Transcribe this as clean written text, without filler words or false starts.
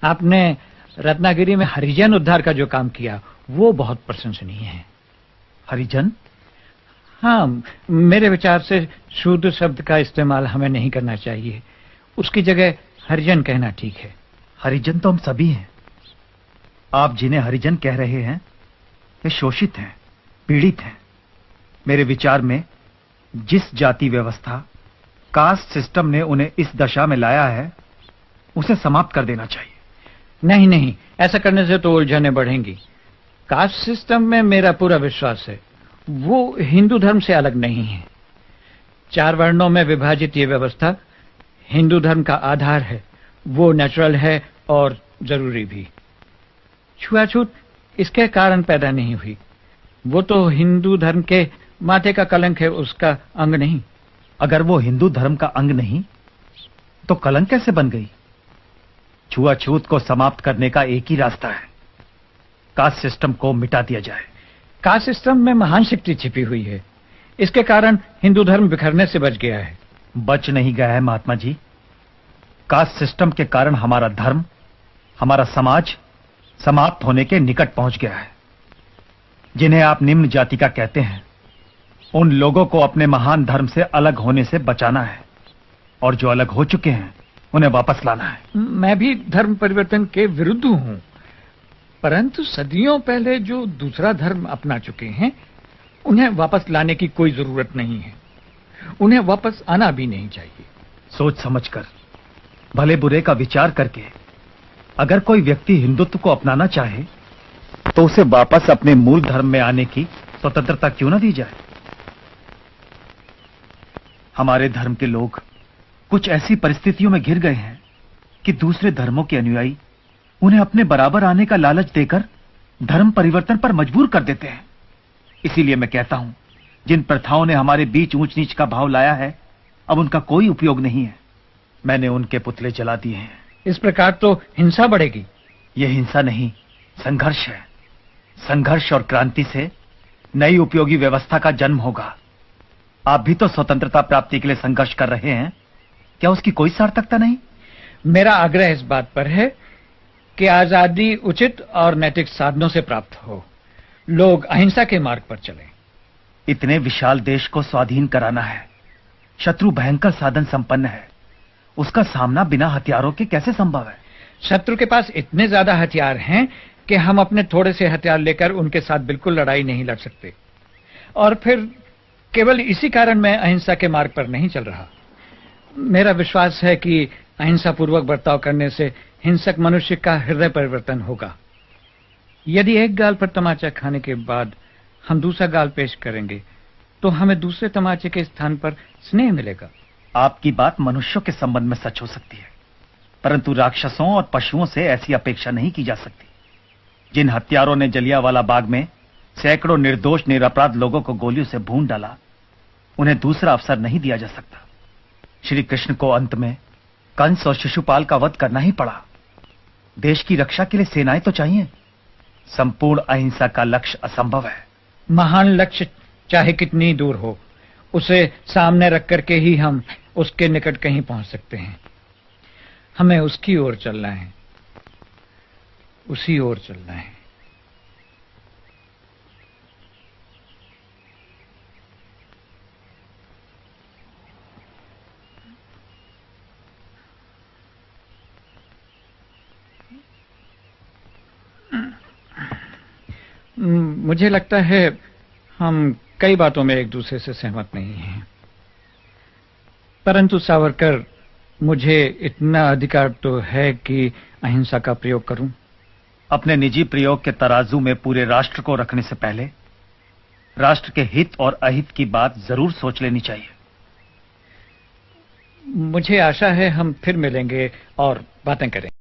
आपने रत्नागिरी में हरिजन उद्धार का जो काम किया वो बहुत प्रशंसनीय है। हरिजन? हाँ, मेरे विचार से शूद्र शब्द का इस्तेमाल हमें नहीं करना चाहिए। उसकी जगह हरिजन कहना ठीक है। हरिजन तो हम सभी हैं। आप जिन्हें हरिजन कह रहे हैं वे शोषित हैं, पीड़ित हैं। मेरे विचार में जिस जाति व्यवस्था, कास्ट सिस्टम ने उन्हें इस दशा में लाया है उसे समाप्त कर देना चाहिए। नहीं नहीं, ऐसा करने से तो उलझने बढ़ेंगी। कास्ट सिस्टम में मेरा पूरा विश्वास है, वो हिंदू धर्म से अलग नहीं है। 4 वर्णों में विभाजित ये व्यवस्था हिंदू धर्म का आधार है। वो नेचुरल है और जरूरी भी। छुआछूत इसके कारण पैदा नहीं हुई। वो तो हिंदू धर्म के माथे का कलंक है, उसका अंग नहीं। अगर वो हिंदू धर्म का अंग नहीं तो कलंक कैसे बन गई? छुआछूत को समाप्त करने का एक ही रास्ता है, कास्ट सिस्टम को मिटा दिया जाए। कास्ट सिस्टम में महान शक्ति छिपी हुई है। इसके कारण हिंदू धर्म बिखरने से बच गया है। बच नहीं गया है महात्मा जी। कास्ट सिस्टम के कारण हमारा धर्म, हमारा समाज समाप्त होने के निकट पहुंच गया है। जिन्हें आप निम्न जाति का कहते हैं, उन लोगों को अपने महान धर्म से अलग होने से बचाना है, और जो अलग हो चुके हैं उन्हें वापस लाना है। मैं भी धर्म परिवर्तन के विरुद्ध हूं, परंतु सदियों पहले जो दूसरा धर्म अपना चुके हैं उन्हें वापस लाने की कोई जरूरत नहीं है। उन्हें वापस आना भी नहीं चाहिए। सोच समझकर, भले बुरे का विचार करके अगर कोई व्यक्ति हिंदुत्व को अपनाना चाहे तो उसे वापस अपने मूल धर्म में आने की स्वतंत्रता क्यों न दी जाए? हमारे धर्म के लोग कुछ ऐसी परिस्थितियों में घिर गए हैं कि दूसरे धर्मों के अनुयायी उन्हें अपने बराबर आने का लालच देकर धर्म परिवर्तन पर मजबूर कर देते हैं। इसीलिए मैं कहता हूं, जिन प्रथाओं ने हमारे बीच ऊंच नीच का भाव लाया है, अब उनका कोई उपयोग नहीं है। मैंने उनके पुतले जला दिए हैं। इस प्रकार तो हिंसा बढ़ेगी। यह हिंसा नहीं, संघर्ष है। संघर्ष और क्रांति से नई उपयोगी व्यवस्था का जन्म होगा। आप भी तो स्वतंत्रता प्राप्ति के लिए संघर्ष कर रहे हैं, क्या उसकी कोई सार्थकता नहीं? मेरा आग्रह इस बात पर है कि आजादी उचित और नैतिक साधनों से प्राप्त हो। लोग अहिंसा के मार्ग पर चलें। इतने विशाल देश को स्वाधीन कराना है। शत्रु भयंकर साधन संपन्न है, उसका सामना बिना हथियारों के कैसे संभव है? शत्रु के पास इतने ज्यादा हथियार हैं कि हम अपने थोड़े से हथियार लेकर उनके साथ बिल्कुल लड़ाई नहीं लड़ सकते। और फिर केवल इसी कारण मैं अहिंसा के मार्ग पर नहीं चल रहा। मेरा विश्वास है कि अहिंसा पूर्वक बर्ताव करने से हिंसक मनुष्य का हृदय परिवर्तन होगा। यदि एक गाल पर तमाचा खाने के बाद हम दूसरा गाल पेश करेंगे तो हमें दूसरे तमाचे के स्थान पर स्नेह मिलेगा। आपकी बात मनुष्यों के संबंध में सच हो सकती है, परंतु राक्षसों और पशुओं से ऐसी अपेक्षा नहीं की जा सकती। जिन हत्यारों ने जलियांवाला बाग में सैकड़ों निर्दोष निरपराध लोगों को गोलियों से भून डाला, उन्हें दूसरा अवसर नहीं दिया जा सकता। श्री कृष्ण को अंत में कंस और शिशुपाल का वध करना ही पड़ा। देश की रक्षा के लिए सेनाएं तो चाहिए। संपूर्ण अहिंसा का लक्ष्य असंभव है। महान लक्ष्य चाहे कितनी दूर हो, उसे सामने रख करके ही हम उसके निकट कहीं पहुंच सकते हैं। हमें उसकी ओर चलना है, उसी ओर चलना है। मुझे लगता है हम कई बातों में एक दूसरे से सहमत नहीं हैं, परंतु सावरकर, मुझे इतना अधिकार तो है कि अहिंसा का प्रयोग करूं। अपने निजी प्रयोग के तराजू में पूरे राष्ट्र को रखने से पहले राष्ट्र के हित और अहित की बात जरूर सोच लेनी चाहिए। मुझे आशा है हम फिर मिलेंगे और बातें करेंगे।